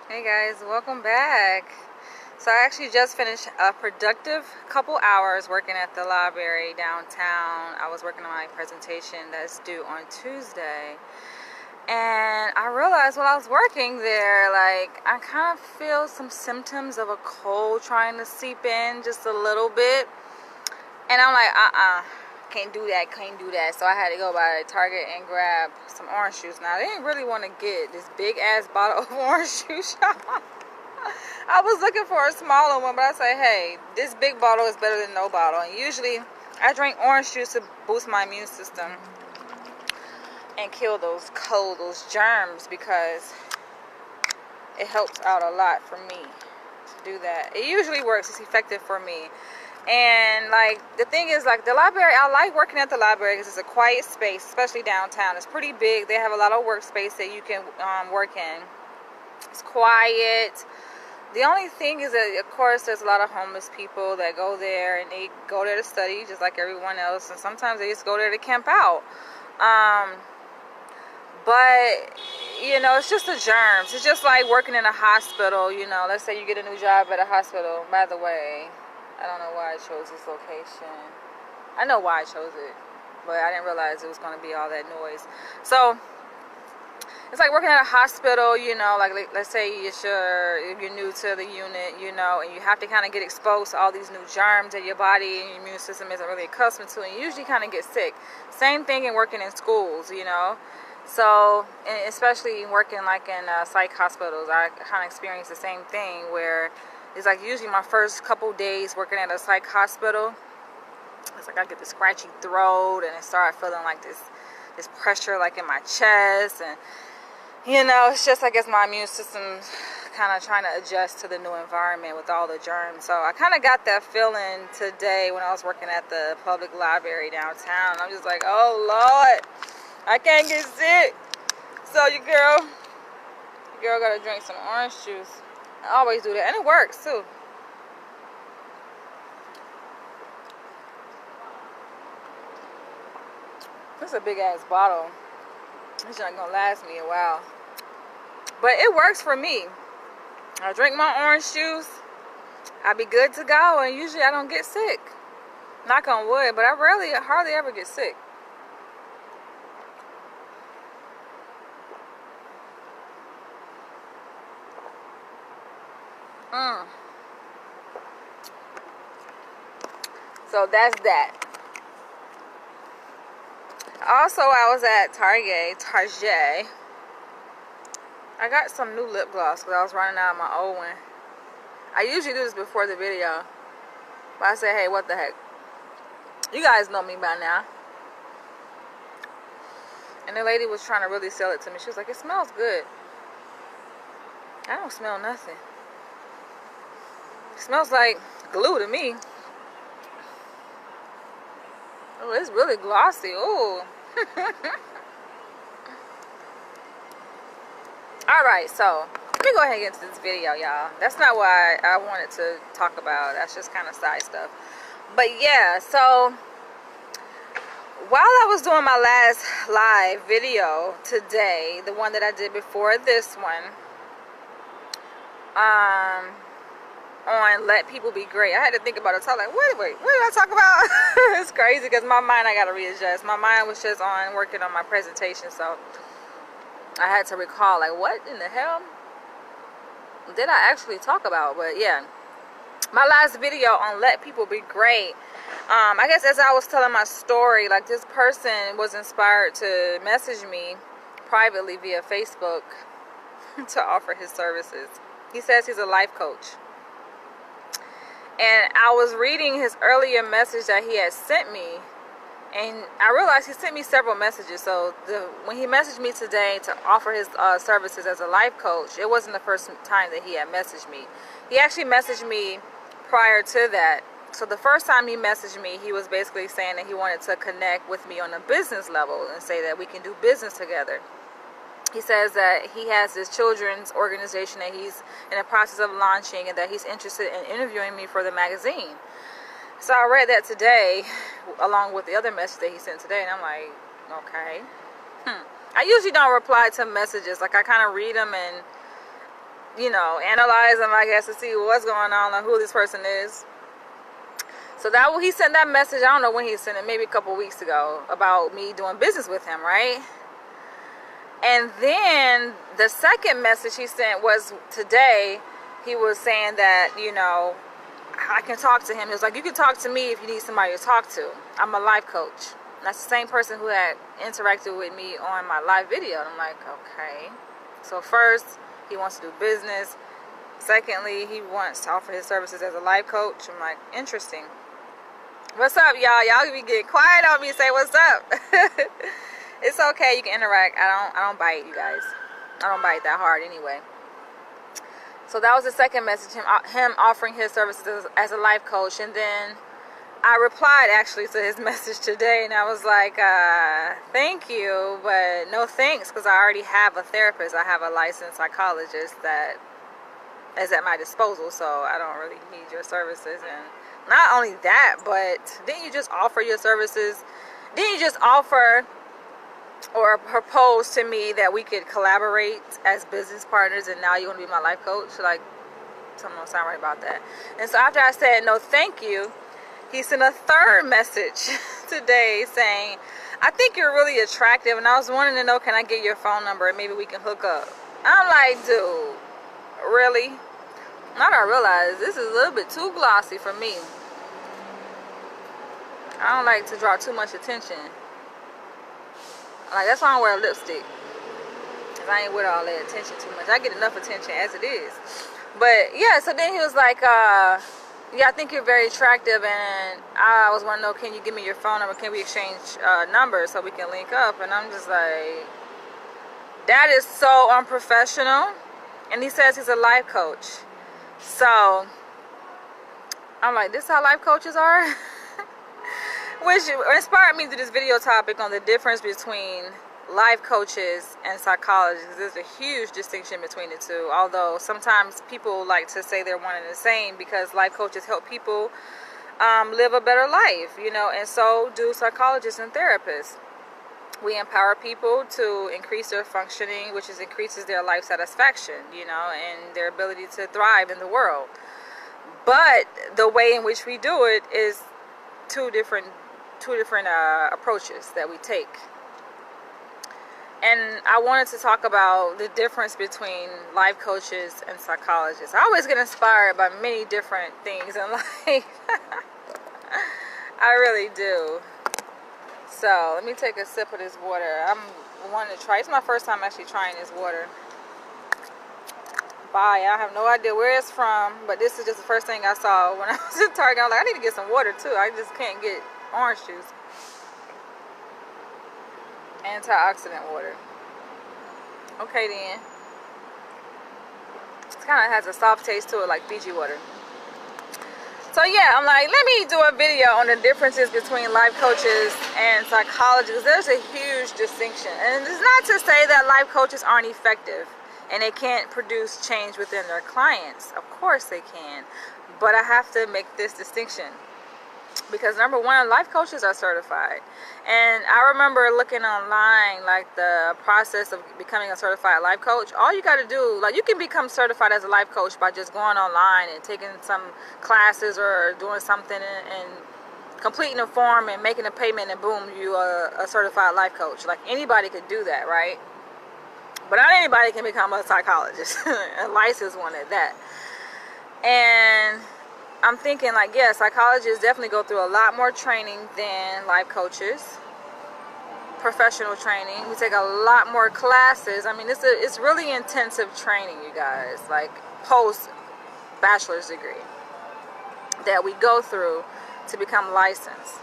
Hey guys, welcome back. So I actually just finished a productive couple hours working at the library downtown. I was working on my presentation that's due on Tuesday. And I realized while I was working there, like, I kind of feel some symptoms of a cold trying to seep in just a little bit. And I'm like, can't do that. So I had to go by Target and grab some orange juice. Now, they didn't really want to get this big ass bottle of orange juice. I was looking for a smaller one, but I said, hey, this big bottle is better than no bottle. And usually I drink orange juice to boost my immune system and kill those germs, because it helps out a lot for me to do that. It usually works. It's effective for me. And like, the thing is, like, the library, I like working at the library because it's a quiet space, especially downtown. It's pretty big. They have a lot of workspace that you can work in. It's quiet. The only thing is that, of course, there's a lot of homeless people that go there, and they go there to study just like everyone else, and sometimes they just go there to camp out. But, you know, it's just the germs. It's just like working in a hospital, you know. Let's say you get a new job at a hospital. By the way, I don't know why I chose this location. I know why I chose it, but I didn't realize it was going to be all that noise. So it's like working at a hospital, you know, like let's say if you're new to the unit, you know, and you have to kind of get exposed to all these new germs that your body and your immune system isn't really accustomed to, and you usually kind of get sick. Same thing in working in schools, you know. So, and especially working like in psych hospitals, I kind of experienced the same thing, where it's like usually my first couple days working at a psych hospital, it's like I get this scratchy throat, and I start feeling like this pressure like in my chest, and you know, it's just, I guess, my immune system's kind of trying to adjust to the new environment with all the germs. So I kind of got that feeling today when I was working at the public library downtown. I'm just like, oh Lord, I can't get sick. So your girl gotta drink some orange juice. I always do that, and it works too. This is a big ass bottle. It's not gonna last me a while, but it works for me. I drink my orange juice, I be good to go, and usually I don't get sick. Knock on wood, but I hardly ever get sick. So that's that. Also, I was at Target. I got some new lip gloss because I was running out of my old one. I usually do this before the video, but I said, hey, what the heck? You guys know me by now. And the lady was trying to really sell it to me. She was like, it smells good. I don't smell nothing. It smells like glue to me. Oh, it's really glossy. Ooh. Alright, so let me go ahead and get into this video, y'all. That's not what I wanted to talk about. That's just kind of side stuff. But yeah, so while I was doing my last live video today, the one that I did before this one, on Let People Be Great, I had to think about it. So I was like, wait, what did I talk about? It's crazy because my mind, I got to readjust. My mind was just on working on my presentation, so I had to recall, like, what in the hell did I actually talk about? But yeah, my last video on Let People Be Great, I guess as I was telling my story, like, this person was inspired to message me privately via Facebook to offer his services. He says he's a life coach. And I was reading his earlier message that he had sent me, and I realized he sent me several messages. So when he messaged me today to offer his services as a life coach, it wasn't the first time that he had messaged me. He actually messaged me prior to that. So the first time he messaged me, he was basically saying that he wanted to connect with me on a business level and say that we can do business together. He says that he has this children's organization that he's in the process of launching, and that he's interested in interviewing me for the magazine. So I read that today along with the other message that he sent today, and I'm like, okay. I usually don't reply to messages. Like, I kind of read them and analyze them, I guess, to see what's going on and who this person is. So he sent that message, I don't know when he sent it, maybe a couple weeks ago, about me doing business with him, right? And then the second message he sent was today. He was saying that, I can talk to him. He was like, you can talk to me if you need somebody to talk to. I'm a life coach. And that's the same person who had interacted with me on my live video. And I'm like, okay. So first, he wants to do business. Secondly, he wants to offer his services as a life coach. I'm like, interesting. What's up, y'all? Y'all be getting quiet on me and say, what's up? It's okay. You can interact. I don't bite, you guys. I don't bite that hard anyway. So that was the second message, him offering his services as a life coach. And then I replied actually to his message today, and I was like, thank you, but no thanks, because I already have a therapist. I have a licensed psychologist that is at my disposal, so I don't really need your services. And not only that, but didn't you just offer your services? Didn't you just offer or propose to me that we could collaborate as business partners, and now you want to be my life coach? Like, something don't sound right about that. And so after I said no thank you, he sent a third message today saying, I think you're really attractive, and I was wanting to know, can I get your phone number and maybe we can hook up? I'm like, dude, really? Now that I realize this is a little bit too glossy for me. I don't like to draw too much attention. Like, that's why I wear lipstick, because I ain't with all that attention too much. I get enough attention as it is. But yeah, so then he was like, yeah, I think you're very attractive, and I was wanting to know, can you give me your phone number? Can we exchange numbers so we can link up? And I'm just like, that is so unprofessional. And he says he's a life coach. So I'm like, this is how life coaches are? Which inspired me to this video topic on the difference between life coaches and psychologists. There's a huge distinction between the two, although sometimes people like to say they're one and the same, because life coaches help people live a better life, and so do psychologists and therapists. We empower people to increase their functioning, which increases their life satisfaction, and their ability to thrive in the world. But the way in which we do it is two different approaches that we take. And I wanted to talk about the difference between life coaches and psychologists. I always get inspired by many different things in life. I really do. So let me take a sip of this water. I'm wanting to try. It's my first time actually trying this water. I have no idea where it's from, but this is just the first thing I saw when I was in Target. I was like, I need to get some water too. I just can't get orange juice. Antioxidant water. Okay then. It kind of has a soft taste to it, like Fiji water. So yeah, I'm like, let me do a video on the differences between life coaches and psychologists. There's a huge distinction. And it's not to say that life coaches aren't effective and they can't produce change within their clients. Of course they can. But I have to make this distinction. Because number one, life coaches are certified. And I remember looking online, like the process of becoming a certified life coach. All you got to do, like, you can become certified as a life coach by just going online and taking some classes or doing something and completing a form and making a payment, and boom, you are a certified life coach. Like, anybody could do that, right? But not anybody can become a psychologist, a licensed one at that. And I'm thinking, like, yeah, psychologists definitely go through a lot more training than life coaches. Professional training. We take a lot more classes. I mean, it's really intensive training, you guys. Like, post-bachelor's degree that we go through to become licensed.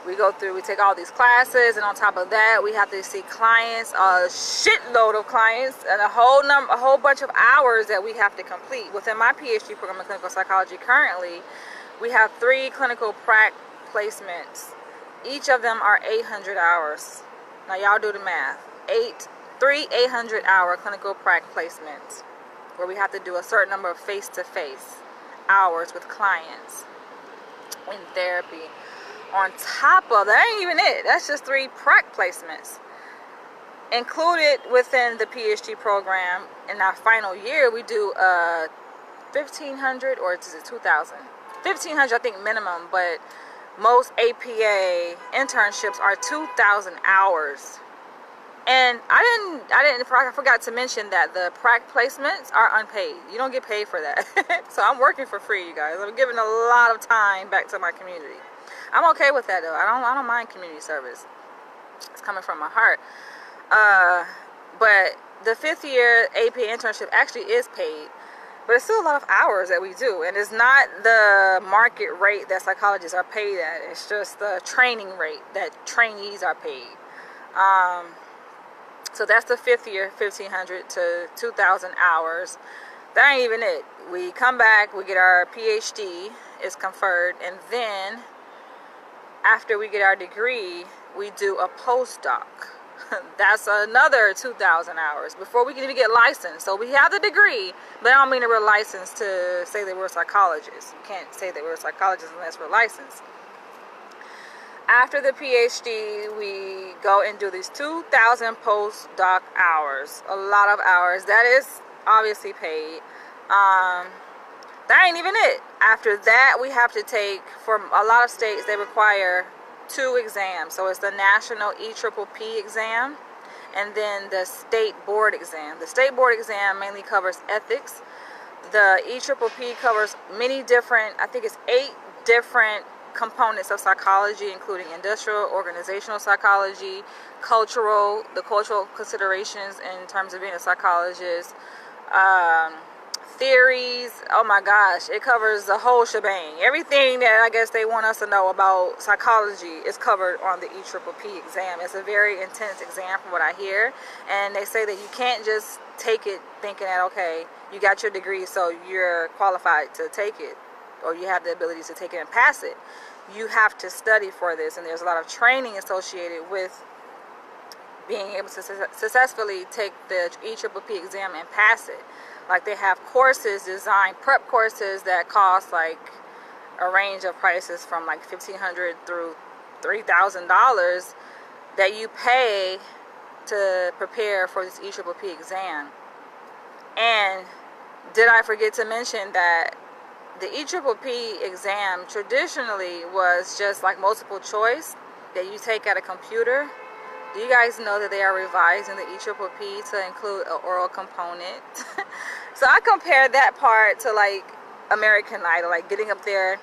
We take all these classes, and on top of that, we have to see clients, a shitload of clients, and a whole bunch of hours that we have to complete. Within my PhD program in clinical psychology currently, we have 3 clinical prac placements. Each of them are 800 hours. Now y'all do the math. 3 800-hour clinical prac placements, where we have to do a certain number of face-to-face hours with clients in therapy. On top of that, ain't even it. That's just 3 prac placements. Included within the PhD program in our final year, we do 1,500 or is it 2,000? 1,500 I think minimum, but most APA internships are 2,000 hours. And I forgot to mention that the prac placements are unpaid. You don't get paid for that. So I'm working for free, you guys. I'm giving a lot of time back to my community. I'm okay with that though. I don't mind community service. It's coming from my heart. But the 5th year AP internship actually is paid, but it's still a lot of hours that we do, and it's not the market rate that psychologists are paid at. It's just the training rate that trainees are paid. So that's the 5th year, 1,500 to 2,000 hours. That ain't even it. We come back, we get our PhD, it's conferred, and then after we get our degree, we do a postdoc. That's another 2,000 hours before we can even get licensed. So we have the degree, but I don't mean that we're licensed to say that we're psychologists. You can't say that we're psychologists unless we're licensed. After the PhD, we go and do these 2,000 postdoc hours. A lot of hours. That is obviously paid. That ain't even it. After that, we have to take, for a lot of states, they require 2 exams. So it's the National EPPP exam and then the State Board exam. The State Board exam mainly covers ethics. The EPPP covers many different, I think it's 8 different components of psychology, including industrial, organizational psychology, the cultural considerations in terms of being a psychologist, theories. Oh my gosh, it covers the whole shebang. Everything that I guess they want us to know about psychology is covered on the EPPP exam. It's a very intense exam from what I hear, and they say that you can't just take it thinking that, okay, you got your degree so you're qualified to take it, or you have the ability to take it and pass it. You have to study for this, and there's a lot of training associated with being able to successfully take the EPPP exam and pass it. Like they have courses, designed prep courses that cost like a range of prices from like $1,500 through $3,000 that you pay to prepare for this EPPP exam. And did I forget to mention that the EPPP exam traditionally was just like multiple choice that you take at a computer. Do you guys know that they are revising the EPPP to include an oral component? So I compared that part to like American Idol, like getting up there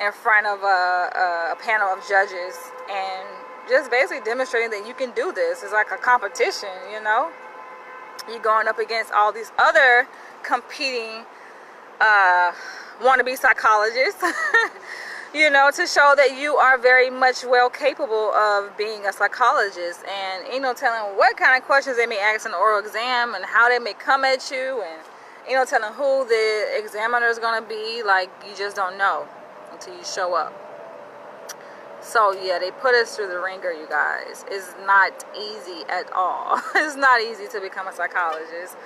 in front of a panel of judges and just basically demonstrating that you can do this. It's like a competition, you know? You're going up against all these other competing wannabe psychologists, you know, to show that you are very much well capable of being a psychologist. And, you know, telling what kind of questions they may ask in the oral exam and how they may come at you, and, you know, telling who the examiner is going to be. Like, you just don't know until you show up. So yeah, they put us through the ringer, you guys. It's not easy at all. It's not easy to become a psychologist.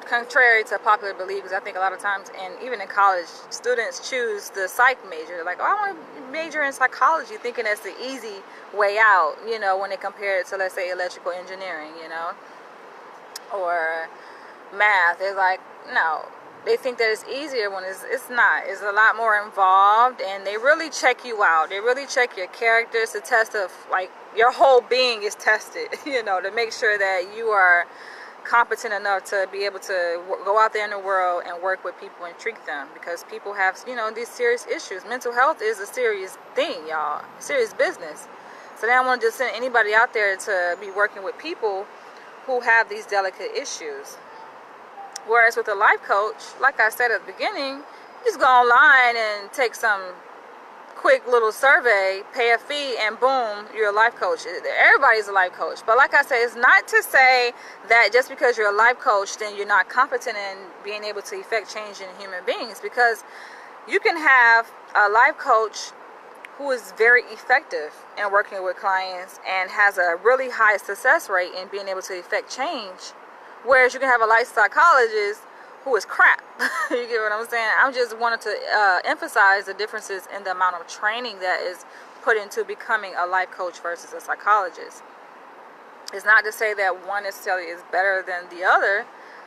Contrary to popular belief, because I think a lot of times, and even in college, students choose the psych major. They're like, oh, I want to major in psychology, thinking that's the easy way out, you know, when they compare it to, let's say, electrical engineering, you know, or math. It's like, no. They think that it's easier when it's not. It's a lot more involved, and they really check you out. They really check your characters to test of, like, your whole being is tested, you know, to make sure that you are competent enough to be able to go out there in the world and work with people and treat them, because people have, you know, these serious issues. Mental health is a serious thing, y'all, serious business. So they don't want to just send anybody out there to be working with people who have these delicate issues. Whereas with a life coach, like I said at the beginning, you just go online and take some quick little survey, pay a fee, and boom, you're a life coach. Everybody's a life coach. But like I said, it's not to say that just because you're a life coach, then you're not competent in being able to effect change in human beings, because you can have a life coach who is very effective in working with clients and has a really high success rate in being able to effect change. Whereas you can have a life psychologist who is crap. You get what I'm saying? I just wanted to emphasize the differences in the amount of training that is put into becoming a life coach versus a psychologist. It's not to say that one necessarily is better than the other,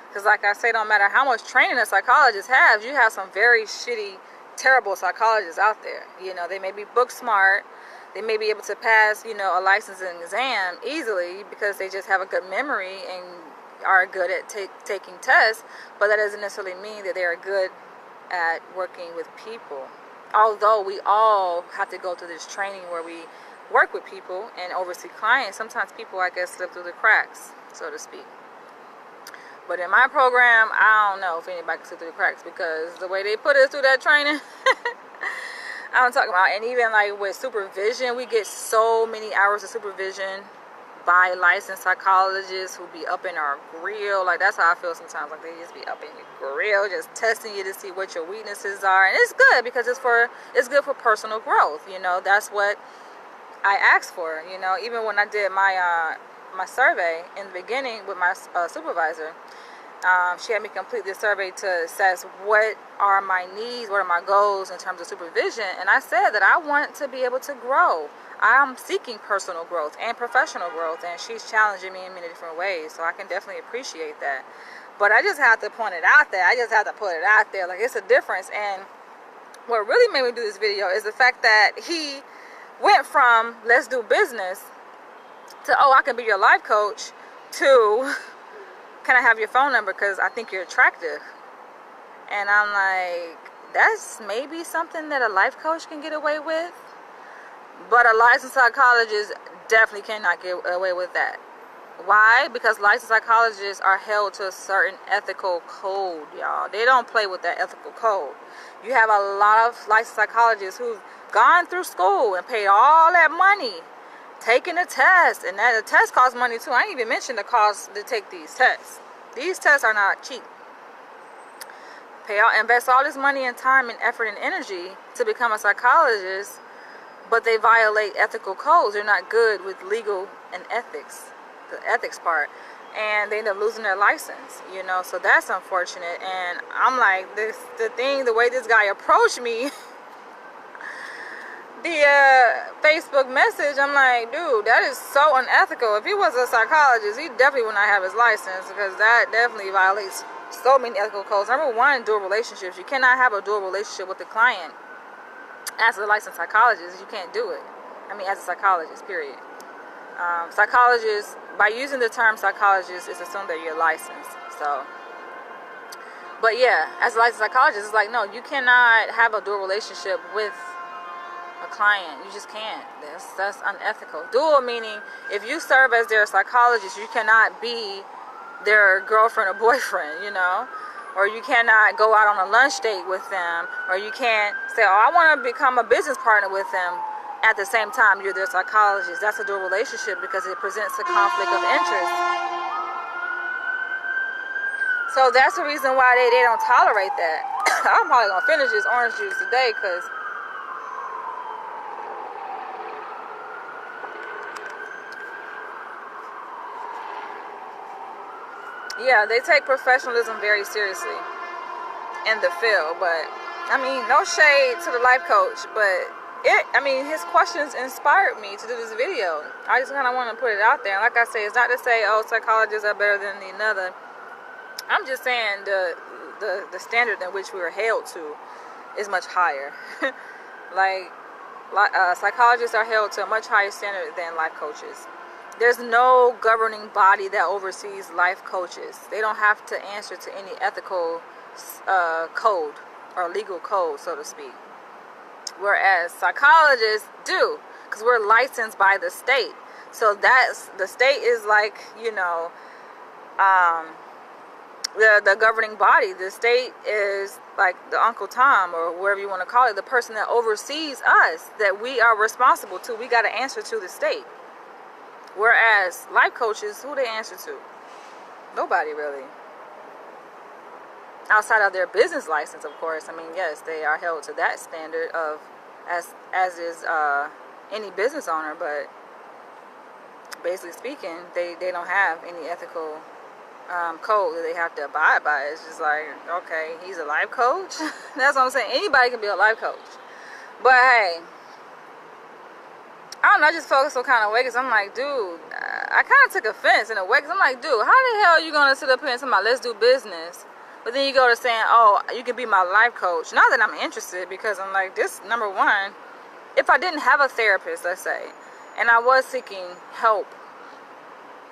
because like I say, no matter how much training a psychologist has, you have some very shitty, terrible psychologists out there. You know, they may be book smart, they may be able to pass, you know, a licensing exam easily because they just have a good memory and are good at taking tests, but that doesn't necessarily mean that they are good at working with people. Although we all have to go through this training where we work with people and oversee clients, sometimes people, I guess, slip through the cracks, so to speak. But in my program, I don't know if anybody can slip through the cracks, because the way they put us through that training, I'm talking about. And even like with supervision, we get so many hours of supervision by licensed psychologists who be up in our grill. Like, that's how I feel sometimes. Like, they just be up in your grill, just testing you to see what your weaknesses are. And it's good, because it's good for personal growth. You know, that's what I asked for. You know, even when I did my my survey in the beginning with my supervisor, she had me complete this survey to assess what are my needs, what are my goals in terms of supervision. And I said that I want to be able to grow. I'm seeking personal growth and professional growth, and she's challenging me in many different ways, so I can definitely appreciate that. But I just have to point it out there. I just have to put it out there. Like, it's a difference. And what really made me do this video is the fact that he went from let's do business to, oh, I can be your life coach, to can I have your phone number because I think you're attractive. And I'm like, that's maybe something that a life coach can get away with, but a licensed psychologist definitely cannot get away with that. Why? Because licensed psychologists are held to a certain ethical code, y'all. They don't play with that ethical code. You have a lot of licensed psychologists who've gone through school and paid all that money, taking a test, and that the test costs money too. I didn't even mention the cost to take these tests. These tests are not cheap. Invest all this money and time and effort and energy to become a psychologist, but they violate ethical codes. They're not good with legal and ethics, the ethics part, and they end up losing their license, you know. So that's unfortunate. And I'm like, the way this guy approached me via Facebook message, I'm like, dude, that is so unethical. If he was a psychologist, he definitely would not have his license, because that definitely violates so many ethical codes. Number one, dual relationships. You cannot have a dual relationship with the client. As a licensed psychologist, you can't do it. I mean, as a psychologist, period. Psychologists, by using the term psychologist, it's assumed that you're licensed. So, but yeah, as a licensed psychologist, it's like, no, you cannot have a dual relationship with a client. You just can't. That's unethical. Dual meaning, if you serve as their psychologist, you cannot be their girlfriend or boyfriend, you know. Or you cannot go out on a lunch date with them, or you can't say, oh, I want to become a business partner with them at the same time you're their psychologist. That's a dual relationship, because it presents a conflict of interest. So that's the reason why they don't tolerate that. I'm probably going to finish this orange juice today, because yeah, they take professionalism very seriously in the field. But I mean, no shade to the life coach, but his questions inspired me to do this video. I just kind of want to put it out there. And like I say, it's not to say, oh, psychologists are better than another. I'm just saying the standard in which we were held to is much higher. like psychologists are held to a much higher standard than life coaches. There's no governing body that oversees life coaches. They don't have to answer to any ethical code or legal code, so to speak. Whereas psychologists do, because we're licensed by the state. So the state is like, you know, the governing body. The state is like the Uncle Tom, or whatever you want to call it, the person that oversees us, that we are responsible to. We got to answer to the state. Whereas life coaches, who they answer to? Nobody really. Outside of their business license, of course. I mean, yes, they are held to that standard of as is any business owner, but basically speaking, they don't have any ethical code that they have to abide by. It's just like, okay, he's a life coach. That's what I'm saying. Anybody can be a life coach. But hey, I don't know, I just felt some kind of way, because I'm like, dude, I kind of took offense in a way, because I'm like, dude, how the hell are you going to sit up here and say, let's do business? But then you go to saying, oh, you can be my life coach. Not that I'm interested, because I'm like, this, number one, if I didn't have a therapist, let's say, and I was seeking help,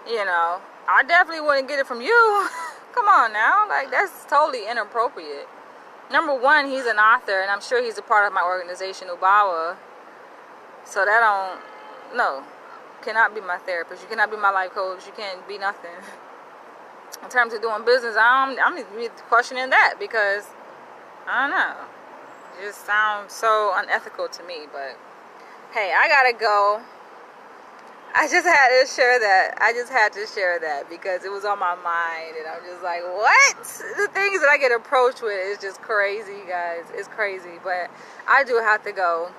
you know, I definitely wouldn't get it from you. Come on now. Like, that's totally inappropriate. Number one, he's an author, and I'm sure he's a part of my organization, Ubawa. So that don't, no, cannot be my therapist. You cannot be my life coach. You can't be nothing. In terms of doing business, I'm questioning that, because I don't know. It just sounds so unethical to me. But hey, I gotta go. I just had to share that. Because it was on my mind, and I'm just like, what? The things that I get approached with is just crazy, guys. It's crazy. But I do have to go.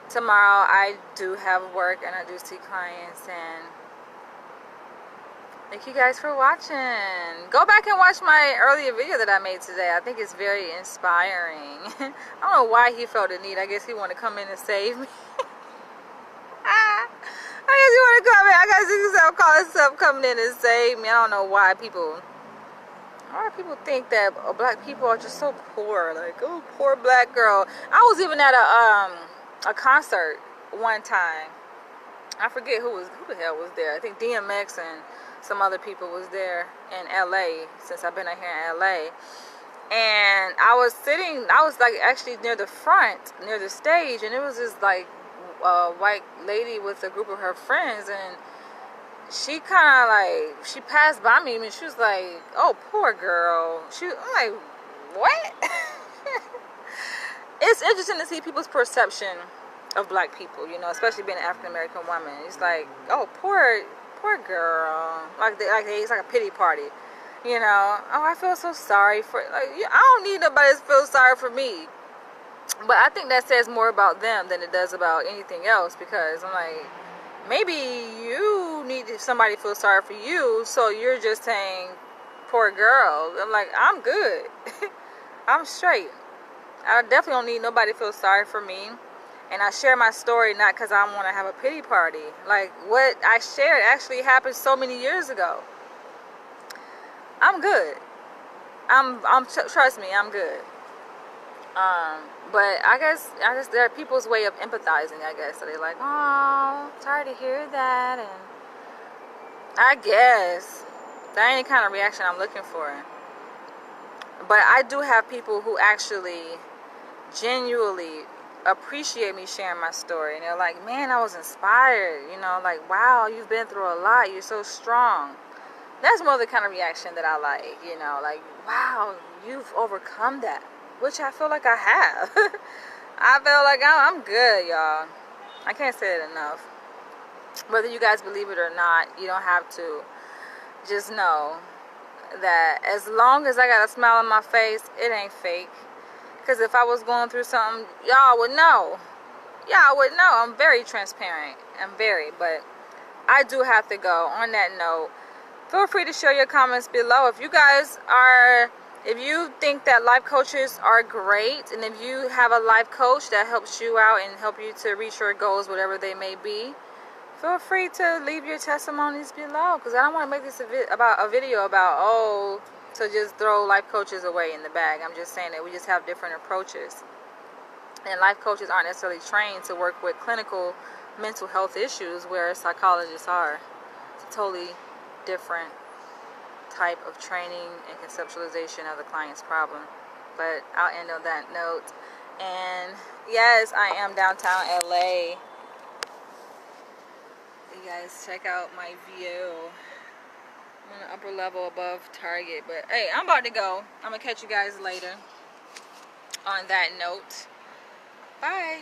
Tomorrow I do have work, and I do see clients, and thank you guys for watching. Go back and watch my earlier video that I made today. I think it's very inspiring. I don't know why he felt the need. I guess he wanted to come in and save me. I guess he want to come in. I guess he call himself coming in and save me. I don't know why people think that black people are just so poor. Like, oh, poor black girl. I was even at a concert one time. I forget who the hell was there. I think DMX and some other people was there in LA, since I've been out here in LA. And I was like actually near the front, near the stage, and it was this like white lady with a group of her friends, and she kind of like, she passed by me, and she was like, oh, poor girl. I'm like, what? It's interesting to see people's perception of black people, you know, especially being an African American woman. It's like, oh, poor girl. It's like a pity party, you know. Oh, I feel so sorry for, like, I don't need nobody to feel sorry for me. But I think that says more about them than it does about anything else, because I'm like, maybe you need somebody to feel sorry for you, so you're just saying, poor girl. I'm like, I'm good. I'm straight. I definitely don't need nobody to feel sorry for me. And I share my story not because I want to have a pity party. Like, what I shared actually happened so many years ago. I'm good. Trust me, I'm good. But I guess there are people's way of empathizing, I guess. So they're like, oh, sorry to hear that. And I guess that ain't the kind of reaction I'm looking for. But I do have people who actually genuinely appreciate me sharing my story. And they're like, man, I was inspired. You know, like, wow, you've been through a lot. You're so strong. That's more the kind of reaction that I like. You know, like, wow, you've overcome that. Which I feel like I have. I feel like I'm good, y'all. I can't say it enough. Whether you guys believe it or not, you don't have to. Just know that as long as I got a smile on my face, it ain't fake. Because if I was going through something, y'all would know. Y'all would know. I'm very transparent. But I do have to go. On that note, feel free to share your comments below. If you think that life coaches are great, and if you have a life coach that helps you out and help you to reach your goals, whatever they may be, feel free to leave your testimonies below, because I don't want to make this a video about, to just throw life coaches away in the bag. I'm just saying that we just have different approaches. And life coaches aren't necessarily trained to work with clinical mental health issues where psychologists are. It's a totally different type of training and conceptualization of the client's problem. But I'll end on that note. And yes, I am downtown LA. You guys check out my view. I'm on the upper level above Target. But hey, I'm about to go. I'm gonna catch you guys later. On that note, bye.